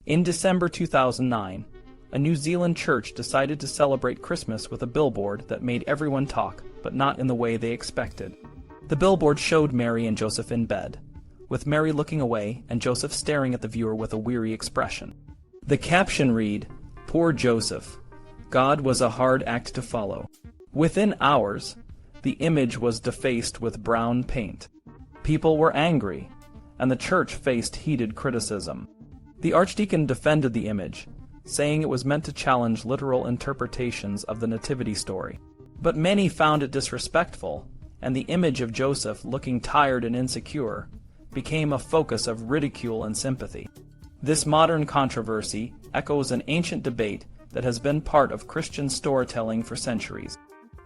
In December 2009, a New Zealand church decided to celebrate Christmas with a billboard that made everyone talk, but not in the way they expected. The billboard showed Mary and Joseph in bed, with Mary looking away and Joseph staring at the viewer with a weary expression. The caption read, "Poor Joseph. God was a hard act to follow." Within hours, the image was defaced with brown paint. People were angry, and the church faced heated criticism. The archdeacon defended the image, saying it was meant to challenge literal interpretations of the nativity story. But many found it disrespectful, and the image of Joseph looking tired and insecure became a focus of ridicule and sympathy. This modern controversy echoes an ancient debate that has been part of Christian storytelling for centuries.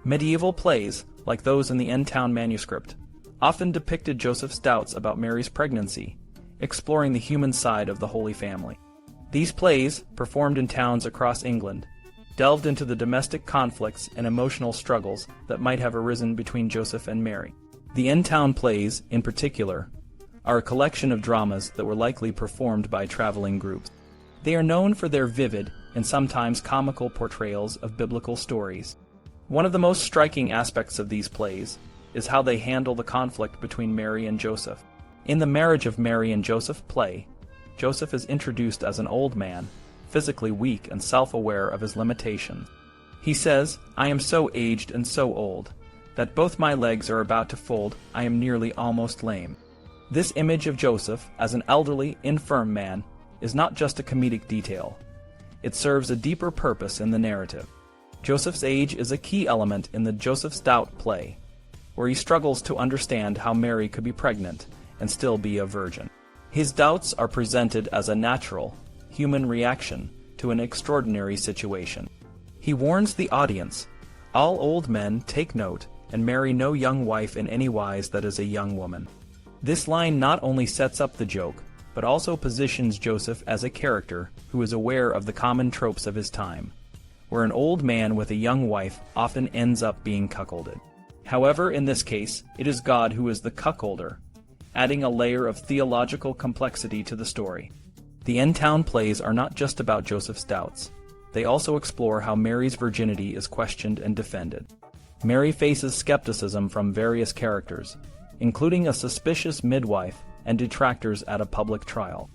Medieval plays, like those in the N-Town manuscript, often depicted Joseph's doubts about Mary's pregnancy, exploring the human side of the Holy Family. These plays, performed in towns across England, delved into the domestic conflicts and emotional struggles that might have arisen between Joseph and Mary. The N-Town plays, in particular, are a collection of dramas that were likely performed by traveling groups. They are known for their vivid and sometimes comical portrayals of biblical stories. One of the most striking aspects of these plays is how they handle the conflict between Mary and Joseph. In the Marriage of Mary and Joseph play, Joseph is introduced as an old man, physically weak and self-aware of his limitations. He says, "I am so aged and so old, that both my legs are about to fold. I am nearly almost lame." This image of Joseph as an elderly, infirm man is not just a comedic detail. It serves a deeper purpose in the narrative. Joseph's age is a key element in the Joseph's Doubt play, where he struggles to understand how Mary could be pregnant and still be a virgin. His doubts are presented as a natural, human reaction to an extraordinary situation. He warns the audience, "All old men take note and marry no young wife in any wise that is a young woman." This line not only sets up the joke, but also positions Joseph as a character who is aware of the common tropes of his time, where an old man with a young wife often ends up being cuckolded. However, in this case, it is God who is the cuckolder, adding a layer of theological complexity to the story. The N-Town plays are not just about Joseph's doubts. They also explore how Mary's virginity is questioned and defended. Mary faces skepticism from various characters, including a suspicious midwife and detractors at a public trial.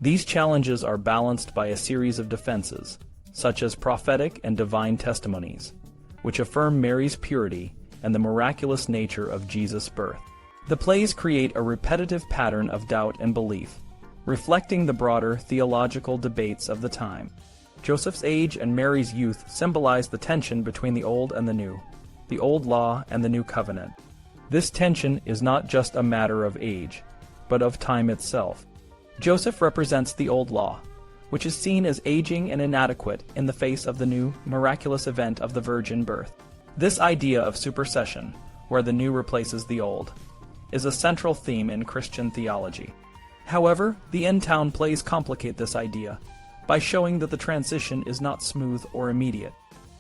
These challenges are balanced by a series of defenses, such as prophetic and divine testimonies, which affirm Mary's purity and the miraculous nature of Jesus' birth. The plays create a repetitive pattern of doubt and belief, reflecting the broader theological debates of the time. Joseph's age and Mary's youth symbolize the tension between the old and the new, the old law and the new covenant. This tension is not just a matter of age, but of time itself. Joseph represents the old law, which is seen as aging and inadequate in the face of the new, miraculous event of the virgin birth. This idea of supersession, where the new replaces the old, is a central theme in Christian theology. However, the N-Town plays complicate this idea by showing that the transition is not smooth or immediate.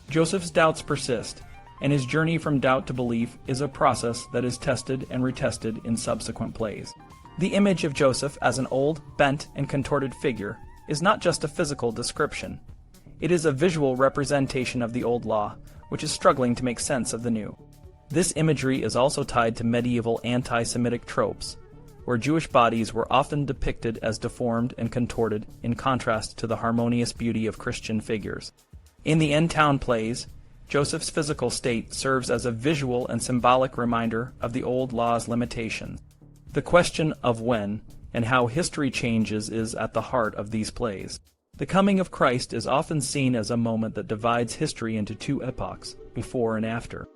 Joseph's doubts persist, and his journey from doubt to belief is a process that is tested and retested in subsequent plays. The image of Joseph as an old, bent, and contorted figure is not just a physical description. It is a visual representation of the old law, which is struggling to make sense of the new. This imagery is also tied to medieval anti-Semitic tropes, where Jewish bodies were often depicted as deformed and contorted in contrast to the harmonious beauty of Christian figures. In the N-Town plays, Joseph's physical state serves as a visual and symbolic reminder of the old law's limitations. The question of when and how history changes is at the heart of these plays. The coming of Christ is often seen as a moment that divides history into two epochs, before and after.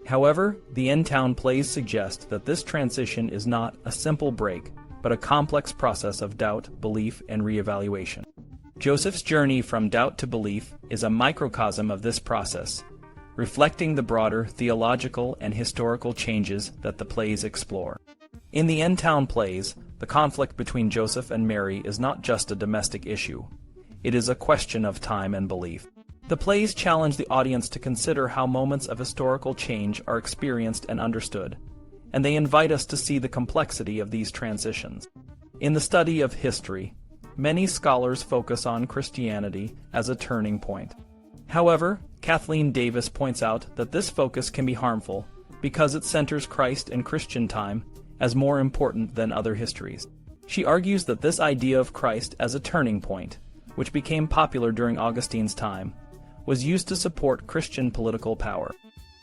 However, the N-Town plays suggest that this transition is not a simple break, but a complex process of doubt, belief, and reevaluation. Joseph's journey from doubt to belief is a microcosm of this process, reflecting the broader theological and historical changes that the plays explore. In the N-Town plays, the conflict between Joseph and Mary is not just a domestic issue. It is a question of time and belief. The plays challenge the audience to consider how moments of historical change are experienced and understood, and they invite us to see the complexity of these transitions. In the study of history, many scholars focus on Christianity as a turning point. However, Kathleen Davis points out that this focus can be harmful because it centers Christ in Christian time as more important than other histories. She argues that this idea of Christ as a turning point, which became popular during Augustine's time, was used to support Christian political power.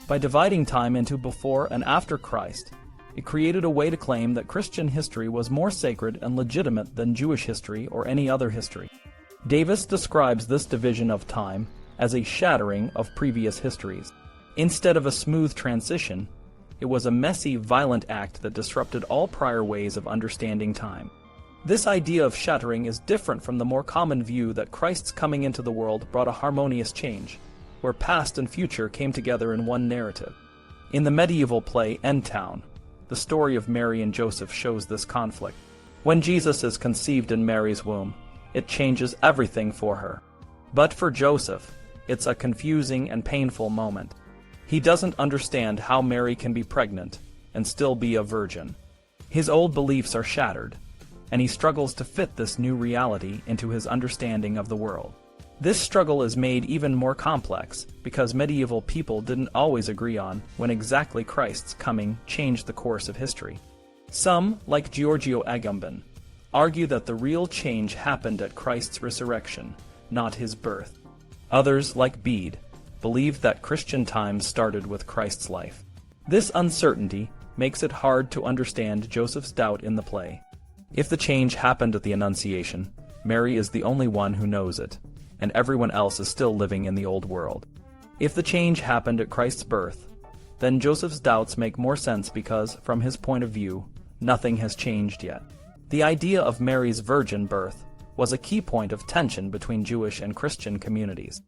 By dividing time into before and after Christ, it created a way to claim that Christian history was more sacred and legitimate than Jewish history or any other history. Davis describes this division of time as a shattering of previous histories. Instead of a smooth transition, it was a messy, violent act that disrupted all prior ways of understanding time. This idea of shattering is different from the more common view that Christ's coming into the world brought a harmonious change, where past and future came together in one narrative. In the medieval play End Town, the story of Mary and Joseph shows this conflict. When Jesus is conceived in Mary's womb, it changes everything for her. But for Joseph, it's a confusing and painful moment. He doesn't understand how Mary can be pregnant and still be a virgin. His old beliefs are shattered, and he struggles to fit this new reality into his understanding of the world. This struggle is made even more complex because medieval people didn't always agree on when exactly Christ's coming changed the course of history. Some, like Giorgio Agamben, argue that the real change happened at Christ's resurrection, not his birth. Others, like Bede, believe that Christian times started with Christ's life. This uncertainty makes it hard to understand Joseph's doubt in the play. If the change happened at the Annunciation, Mary is the only one who knows it, and everyone else is still living in the old world. If the change happened at Christ's birth, then Joseph's doubts make more sense because, from his point of view, nothing has changed yet. The idea of Mary's virgin birth was a key point of tension between Jewish and Christian communities.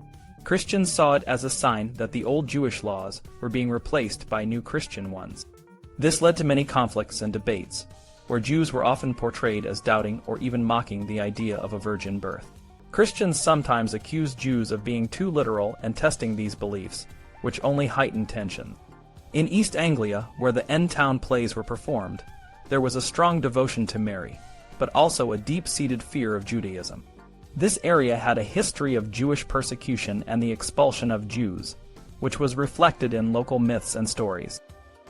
Christians saw it as a sign that the old Jewish laws were being replaced by new Christian ones. This led to many conflicts and debates, where Jews were often portrayed as doubting or even mocking the idea of a virgin birth. Christians sometimes accused Jews of being too literal and testing these beliefs, which only heightened tension. In East Anglia, where the End Town plays were performed, there was a strong devotion to Mary, but also a deep-seated fear of Judaism. This area had a history of Jewish persecution and the expulsion of Jews, which was reflected in local myths and stories.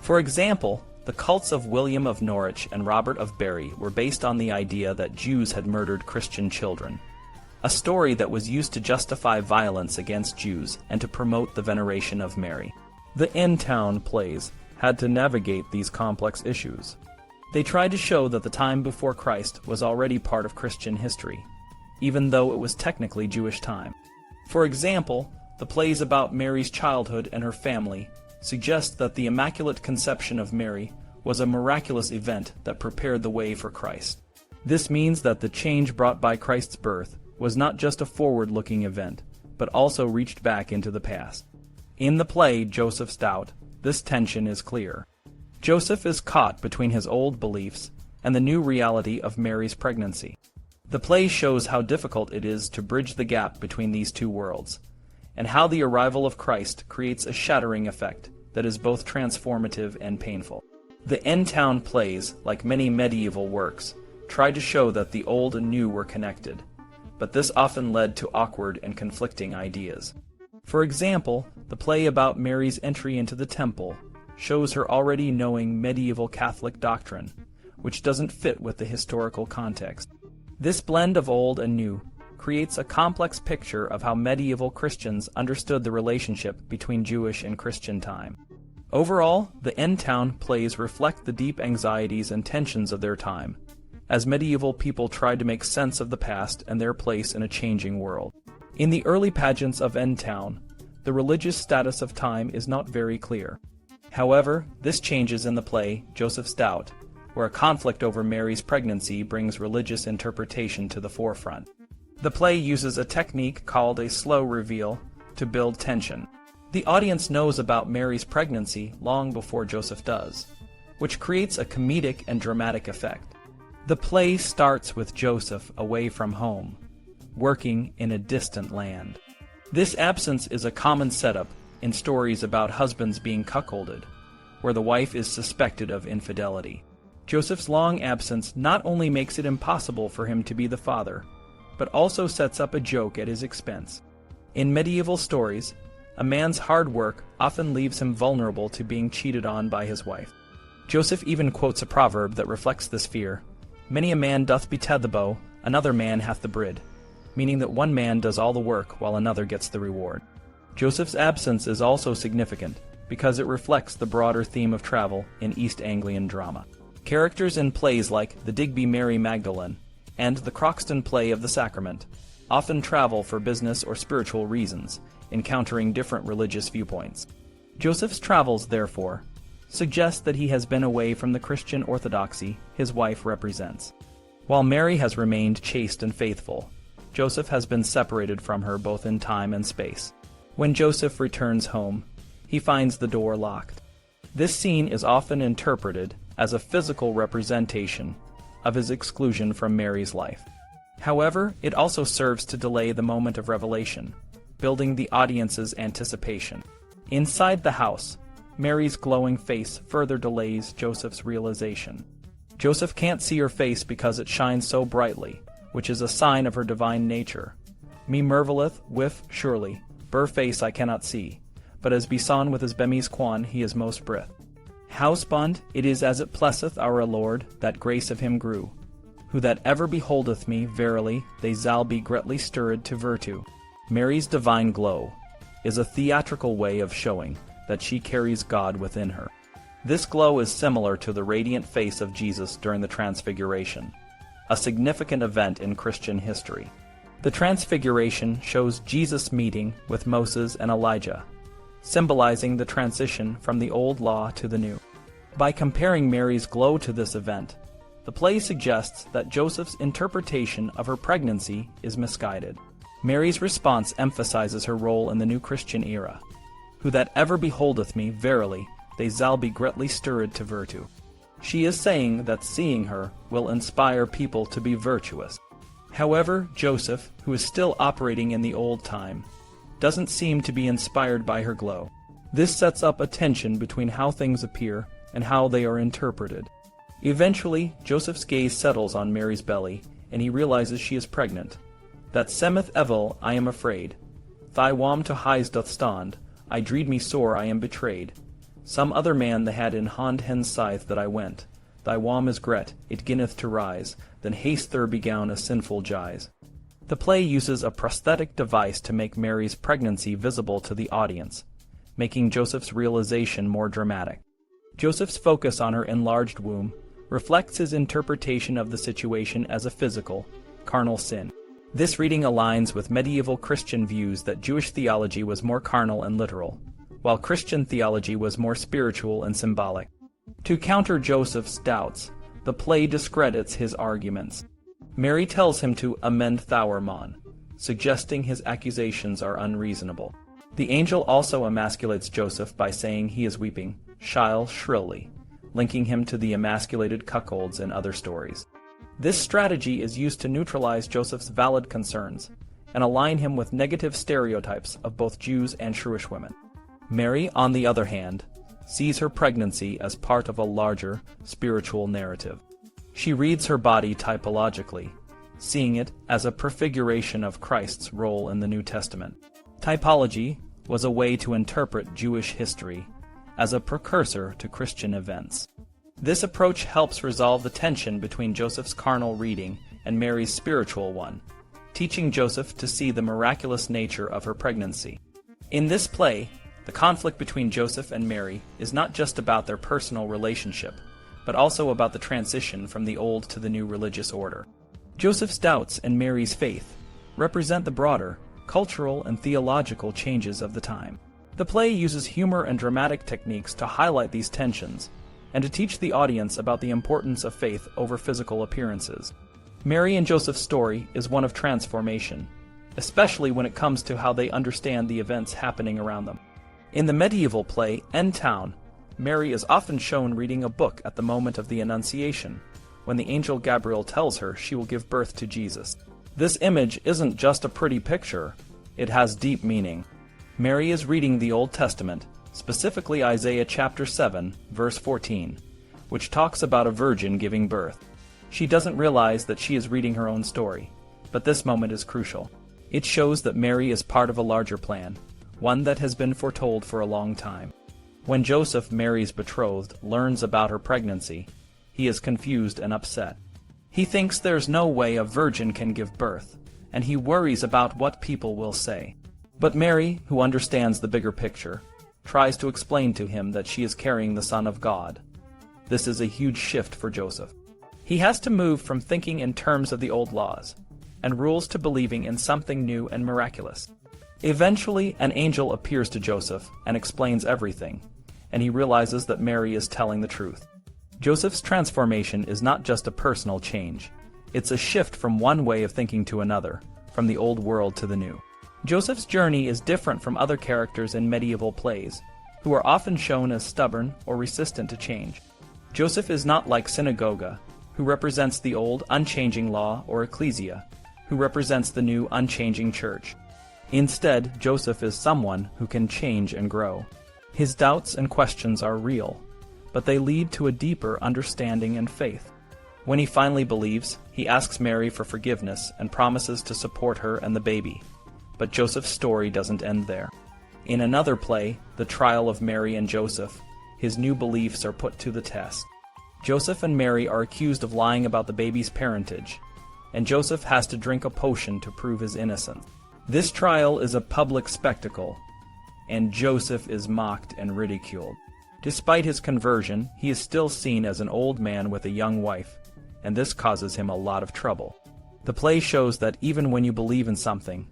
For example, the cults of William of Norwich and Robert of Bury were based on the idea that Jews had murdered Christian children, a story that was used to justify violence against Jews and to promote the veneration of Mary. The End Town plays had to navigate these complex issues. They tried to show that the time before Christ was already part of Christian history, even though it was technically Jewish time. For example, the plays about Mary's childhood and her family suggest that the Immaculate Conception of Mary was a miraculous event that prepared the way for Christ. This means that the change brought by Christ's birth was not just a forward-looking event, but also reached back into the past. In the play Joseph's Doubt, this tension is clear. Joseph is caught between his old beliefs and the new reality of Mary's pregnancy. The play shows how difficult it is to bridge the gap between these two worlds, and how the arrival of Christ creates a shattering effect that is both transformative and painful. The End Town plays, like many medieval works, tried to show that the old and new were connected, but this often led to awkward and conflicting ideas. For example, the play about Mary's entry into the temple shows her already knowing medieval Catholic doctrine, which doesn't fit with the historical context. This blend of old and new creates a complex picture of how medieval Christians understood the relationship between Jewish and Christian time. Overall, the End Town plays reflect the deep anxieties and tensions of their time, as medieval people tried to make sense of the past and their place in a changing world. In the early pageants of End Town, the religious status of time is not very clear. However, this changes in the play Joseph's Doubt, where a conflict over Mary's pregnancy brings religious interpretation to the forefront. The play uses a technique called a slow reveal to build tension. The audience knows about Mary's pregnancy long before Joseph does, which creates a comedic and dramatic effect. The play starts with Joseph away from home, working in a distant land. This absence is a common setup in stories about husbands being cuckolded, where the wife is suspected of infidelity. Joseph's long absence not only makes it impossible for him to be the father, but also sets up a joke at his expense. In medieval stories, a man's hard work often leaves him vulnerable to being cheated on by his wife. Joseph even quotes a proverb that reflects this fear: "Many a man doth betet the bow, another man hath the brid," meaning that one man does all the work while another gets the reward. Joseph's absence is also significant because it reflects the broader theme of travel in East Anglian drama. Characters in plays like The Digby Mary Magdalene and the Croxton play of the Sacrament often travel for business or spiritual reasons, encountering different religious viewpoints. Joseph's travels, therefore, suggest that he has been away from the Christian orthodoxy his wife represents. While Mary has remained chaste and faithful, Joseph has been separated from her both in time and space. When Joseph returns home, he finds the door locked. This scene is often interpreted as a physical representation of his exclusion from Mary's life. However, it also serves to delay the moment of revelation, building the audience's anticipation. Inside the house, Mary's glowing face further delays Joseph's realization. Joseph can't see her face because it shines so brightly, which is a sign of her divine nature. "Me merveleth with surely, bur face I cannot see, but as beson with his bemis quan he is most brith. Housebond, it is as it plesseth our Lord, that grace of him grew. Who that ever beholdeth me, verily, they zal be greatly stirred to virtue." Mary's divine glow is a theatrical way of showing that she carries God within her. This glow is similar to the radiant face of Jesus during the Transfiguration, a significant event in Christian history. The Transfiguration shows Jesus meeting with Moses and Elijah, symbolizing the transition from the old law to the new. By comparing Mary's glow to this event, the play suggests that Joseph's interpretation of her pregnancy is misguided. Mary's response emphasizes her role in the new Christian era. "Who that ever beholdeth me, verily, they zal be greatly stirred to virtue." She is saying that seeing her will inspire people to be virtuous. However, Joseph, who is still operating in the old time, doesn't seem to be inspired by her glow. This sets up a tension between how things appear and how they are interpreted. Eventually, Joseph's gaze settles on Mary's belly, and he realizes she is pregnant. "That semeth evil, I am afraid. Thy wam to highs doth stand, I dread me sore I am betrayed. Some other man that had in hond hen's scythe that I went. Thy wam is gret, it ginneth to rise, then haste there begown a sinful gise." The play uses a prosthetic device to make Mary's pregnancy visible to the audience, making Joseph's realization more dramatic. Joseph's focus on her enlarged womb reflects his interpretation of the situation as a physical, carnal sin. This reading aligns with medieval Christian views that Jewish theology was more carnal and literal, while Christian theology was more spiritual and symbolic. To counter Joseph's doubts, the play discredits his arguments. Mary tells him to amend Thauer mon, suggesting his accusations are unreasonable. The angel also emasculates Joseph by saying he is weeping, shile shrilly, linking him to the emasculated cuckolds in other stories. This strategy is used to neutralize Joseph's valid concerns and align him with negative stereotypes of both Jews and Shrewish women. Mary, on the other hand, sees her pregnancy as part of a larger spiritual narrative. She reads her body typologically, seeing it as a prefiguration of Christ's role in the New Testament. Typology was a way to interpret Jewish history as a precursor to Christian events. This approach helps resolve the tension between Joseph's carnal reading and Mary's spiritual one, teaching Joseph to see the miraculous nature of her pregnancy. In this play, the conflict between Joseph and Mary is not just about their personal relationship, but also about the transition from the old to the new religious order. Joseph's doubts and Mary's faith represent the broader cultural and theological changes of the time. The play uses humor and dramatic techniques to highlight these tensions and to teach the audience about the importance of faith over physical appearances. Mary and Joseph's story is one of transformation, especially when it comes to how they understand the events happening around them. In the medieval play End Town, Mary is often shown reading a book at the moment of the Annunciation, when the angel Gabriel tells her she will give birth to Jesus. This image isn't just a pretty picture, it has deep meaning. Mary is reading the Old Testament, specifically Isaiah chapter 7, verse 14, which talks about a virgin giving birth. She doesn't realize that she is reading her own story. But this moment is crucial. It shows that Mary is part of a larger plan, one that has been foretold for a long time. When Joseph, Mary's betrothed, learns about her pregnancy, he is confused and upset. He thinks there's no way a virgin can give birth, and he worries about what people will say. But Mary, who understands the bigger picture, tries to explain to him that she is carrying the Son of God. This is a huge shift for Joseph. He has to move from thinking in terms of the old laws and rules to believing in something new and miraculous. Eventually, an angel appears to Joseph and explains everything, and he realizes that Mary is telling the truth. Joseph's transformation is not just a personal change. It's a shift from one way of thinking to another, from the old world to the new. Joseph's journey is different from other characters in medieval plays, who are often shown as stubborn or resistant to change. Joseph is not like synagogue, who represents the old, unchanging law, or ecclesia, who represents the new, unchanging church. Instead, Joseph is someone who can change and grow. His doubts and questions are real, but they lead to a deeper understanding and faith. When he finally believes, he asks Mary for forgiveness and promises to support her and the baby. But Joseph's story doesn't end there. In another play, The Trial of Mary and Joseph, his new beliefs are put to the test. Joseph and Mary are accused of lying about the baby's parentage, and Joseph has to drink a potion to prove his innocence. This trial is a public spectacle, and Joseph is mocked and ridiculed. Despite his conversion, he is still seen as an old man with a young wife, and this causes him a lot of trouble. The play shows that even when you believe in something,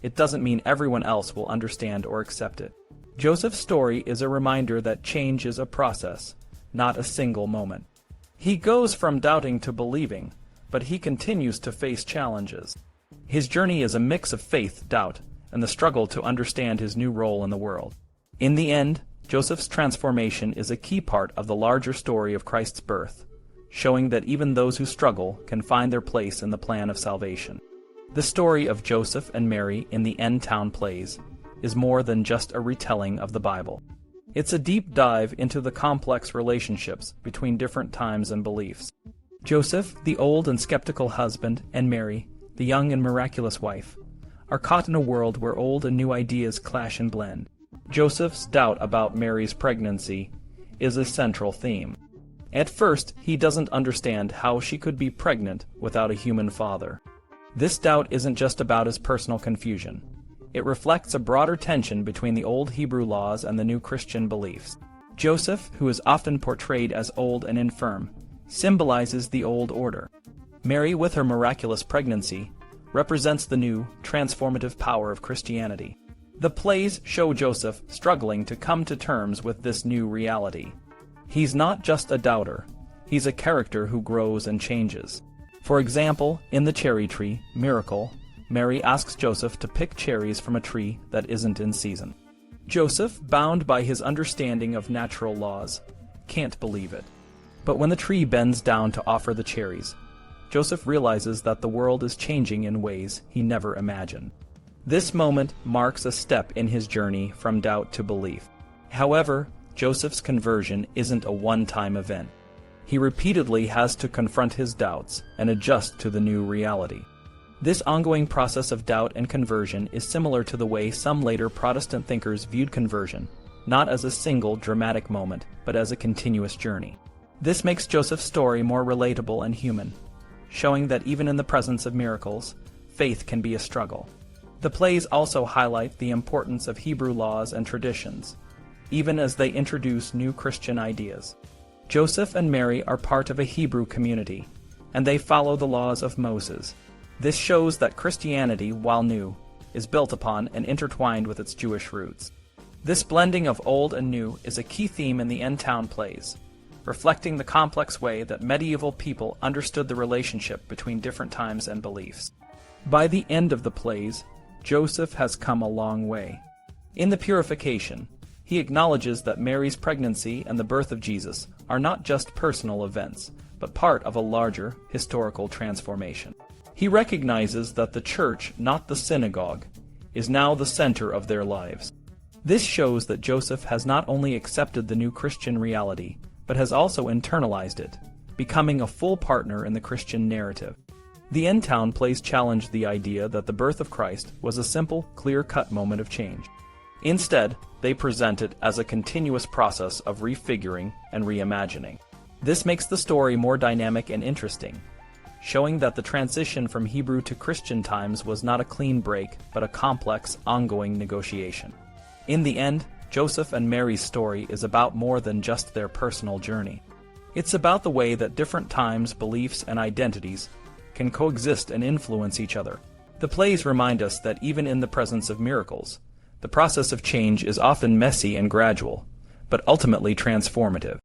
it doesn't mean everyone else will understand or accept it. Joseph's story is a reminder that change is a process, not a single moment. He goes from doubting to believing, but he continues to face challenges. His journey is a mix of faith, doubt, and the struggle to understand his new role in the world. In the end, Joseph's transformation is a key part of the larger story of Christ's birth, showing that even those who struggle can find their place in the plan of salvation. The story of Joseph and Mary in the End Town plays is more than just a retelling of the Bible. It's a deep dive into the complex relationships between different times and beliefs. Joseph, the old and skeptical husband, and Mary, the young and miraculous wife, are caught in a world where old and new ideas clash and blend. Joseph's doubt about Mary's pregnancy is a central theme. At first, he doesn't understand how she could be pregnant without a human father. This doubt isn't just about his personal confusion. It reflects a broader tension between the old Hebrew laws and the new Christian beliefs. Joseph, who is often portrayed as old and infirm, symbolizes the old order. Mary, with her miraculous pregnancy, represents the new, transformative power of Christianity. The plays show Joseph struggling to come to terms with this new reality. He's not just a doubter, he's a character who grows and changes. For example, in The Cherry Tree, Miracle, Mary asks Joseph to pick cherries from a tree that isn't in season. Joseph, bound by his understanding of natural laws, can't believe it. But when the tree bends down to offer the cherries, Joseph realizes that the world is changing in ways he never imagined. This moment marks a step in his journey from doubt to belief. However, Joseph's conversion isn't a one-time event. He repeatedly has to confront his doubts and adjust to the new reality. This ongoing process of doubt and conversion is similar to the way some later Protestant thinkers viewed conversion, not as a single dramatic moment, but as a continuous journey. This makes Joseph's story more relatable and human, showing that even in the presence of miracles, faith can be a struggle. The plays also highlight the importance of Hebrew laws and traditions, even as they introduce new Christian ideas. Joseph and Mary are part of a Hebrew community, and they follow the laws of Moses. This shows that Christianity, while new, is built upon and intertwined with its Jewish roots. This blending of old and new is a key theme in the End Town plays, reflecting the complex way that medieval people understood the relationship between different times and beliefs. By the end of the plays, Joseph has come a long way. In the Purification, he acknowledges that Mary's pregnancy and the birth of Jesus are not just personal events, but part of a larger historical transformation. He recognizes that the church, not the synagogue, is now the center of their lives. This shows that Joseph has not only accepted the new Christian reality, but has also internalized it, becoming a full partner in the Christian narrative. The End Town plays challenge the idea that the birth of Christ was a simple, clear-cut moment of change. Instead, they present it as a continuous process of refiguring and reimagining. This makes the story more dynamic and interesting, showing that the transition from Hebrew to Christian times was not a clean break, but a complex, ongoing negotiation. In the end, Joseph and Mary's story is about more than just their personal journey. It's about the way that different times, beliefs, and identities can coexist and influence each other. The plays remind us that even in the presence of miracles, the process of change is often messy and gradual, but ultimately transformative.